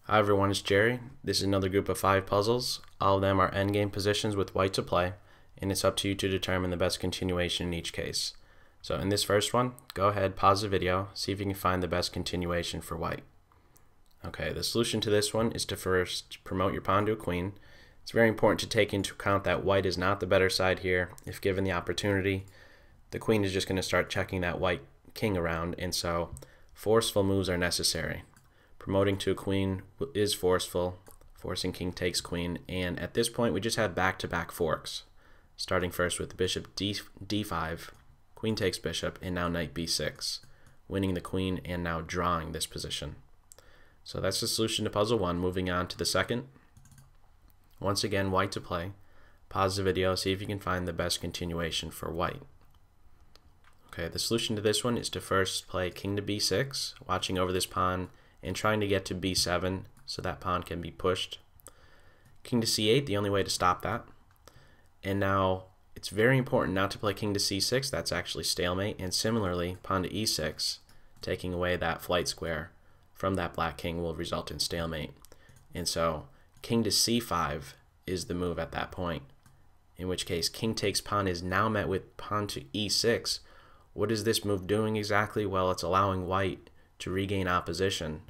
Hi everyone, it's Jerry. This is another group of 5 puzzles. All of them are endgame positions with white to play, and it's up to you to determine the best continuation in each case. So in this first one, go ahead, pause the video, see if you can find the best continuation for white. Okay, the solution to this one is to first promote your pawn to a queen. It's very important to take into account that white is not the better side here. If given the opportunity, the queen is just going to start checking that white king around, and so forceful moves are necessary. Promoting to a queen is forceful, forcing king takes queen, and at this point we just have back-to-back forks. Starting first with bishop d5, queen takes bishop, and now knight b6, winning the queen and now drawing this position. So that's the solution to puzzle 1. Moving on to the second. Once again, white to play. Pause the video, see if you can find the best continuation for white. Okay, the solution to this one is to first play king to b6, watching over this pawn and trying to get to b7 so that pawn can be pushed. King to c8, the only way to stop that. And now it's very important not to play king to c6, that's actually stalemate, and similarly pawn to e6, taking away that flight square from that black king will result in stalemate. And so king to c5 is the move at that point, in which case king takes pawn is now met with pawn to e6. What is this move doing exactly? Well, it's allowing white to regain opposition.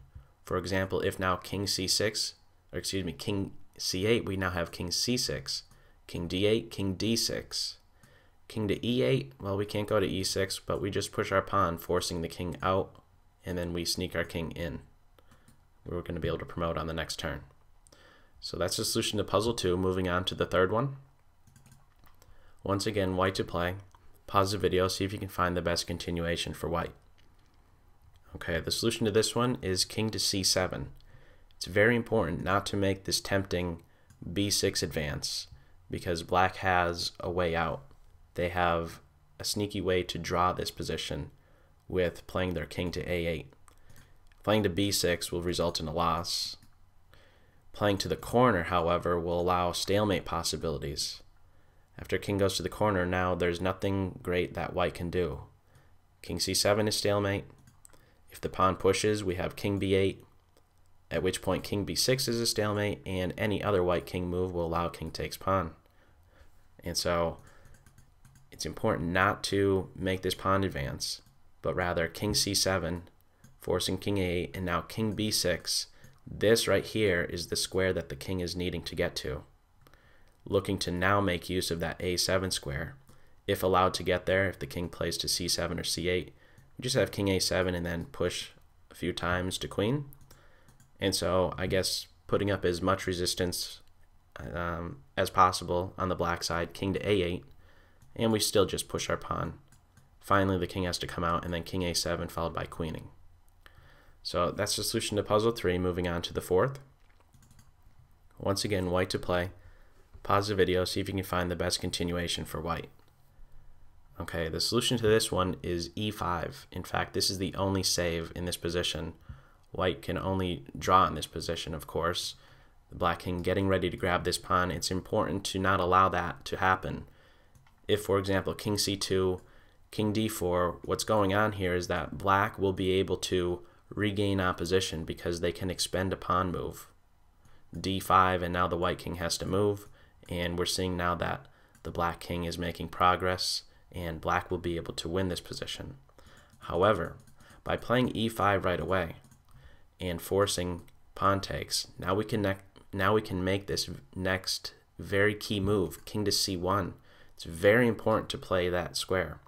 For example, if now king c6, or excuse me, king c8, we now have king c6, king d8, king d6, king to e8, well, we can't go to e6, but we just push our pawn, forcing the king out, and then we sneak our king in. We're going to be able to promote on the next turn. So that's the solution to puzzle 2. Moving on to the third one. Once again, white to play. Pause the video, see if you can find the best continuation for white. Okay, the solution to this one is king to c7. It's very important not to make this tempting b6 advance because black has a way out. They have a sneaky way to draw this position with playing their king to a8. Playing to b6 will result in a loss. Playing to the corner, however, will allow stalemate possibilities. After king goes to the corner, now there's nothing great that white can do. King c7 is stalemate. If the pawn pushes, we have king b8, at which point king b6 is a stalemate, and any other white king move will allow king takes pawn. And so it's important not to make this pawn advance, but rather king c7, forcing king a8, and now king b6. This right here is the square that the king is needing to get to. Looking to now make use of that a7 square. If allowed to get there, if the king plays to c7 or c8, we just have king a7 and then push a few times to queen. And so I guess putting up as much resistance as possible on the black side, king to a8, and we still just push our pawn. Finally the king has to come out, and then king a7 followed by queening. So that's the solution to puzzle 3. Moving on to the fourth. Once again, white to play. Pause the video, see if you can find the best continuation for white. Okay, the solution to this one is e5. In fact, this is the only save in this position. White can only draw in this position, of course. The black king getting ready to grab this pawn. It's important to not allow that to happen. If, for example, king c2, king d4, what's going on here is that black will be able to regain opposition because they can expend a pawn move. d5, and now the white king has to move, and we're seeing now that the black king is making progress, and black will be able to win this position. However, by playing e5 right away and forcing pawn takes, now we can make this next very key move, king to c1. It's very important to play that square.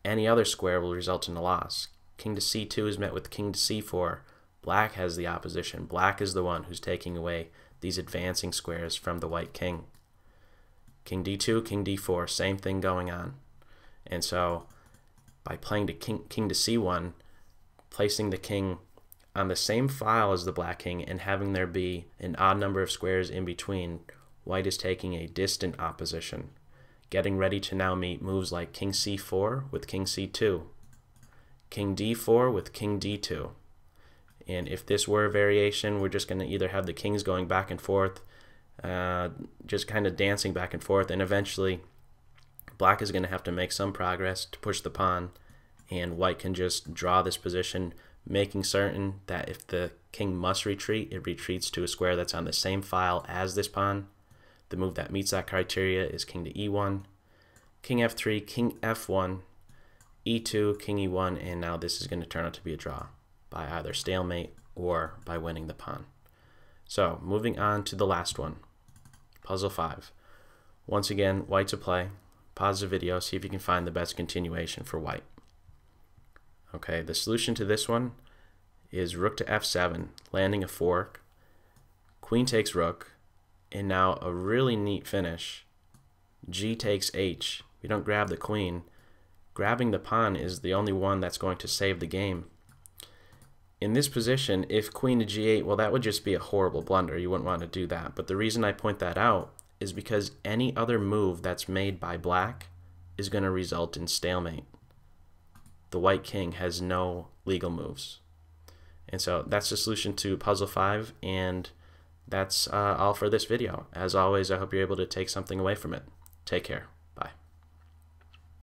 Any other square will result in a loss. King to c2 is met with king to c4. Black has the opposition. Black is the one who's taking away these advancing squares from the white king. King d2, king d4, same thing going on. And so by playing to king to c1, placing the king on the same file as the black king and having there be an odd number of squares in between, white is taking a distant opposition, getting ready to now meet moves like king c4 with king c2, king d4 with king d2. And if this were a variation, we're just going to either have the kings going back and forth, just kind of dancing back and forth, and eventually black is going to have to make some progress to push the pawn, and white can just draw this position, making certain that if the king must retreat, it retreats to a square that's on the same file as this pawn. The move that meets that criteria is king to e1, king f3, king f1, e2, king e1, and now this is going to turn out to be a draw by either stalemate or by winning the pawn. So moving on to the last one, puzzle 5. Once again, white to play. Pause the video, see if you can find the best continuation for white. Okay, the solution to this one is rook to f7, landing a fork, queen takes rook, and now a really neat finish. G takes h. We don't grab the queen. Grabbing the pawn is the only one that's going to save the game. In this position, if queen to g8, well, that would just be a horrible blunder. You wouldn't want to do that. But the reason I point that out is because any other move that's made by black is going to result in stalemate. The white king has no legal moves. And so that's the solution to puzzle 5, and that's all for this video. As always, I hope you're able to take something away from it. Take care.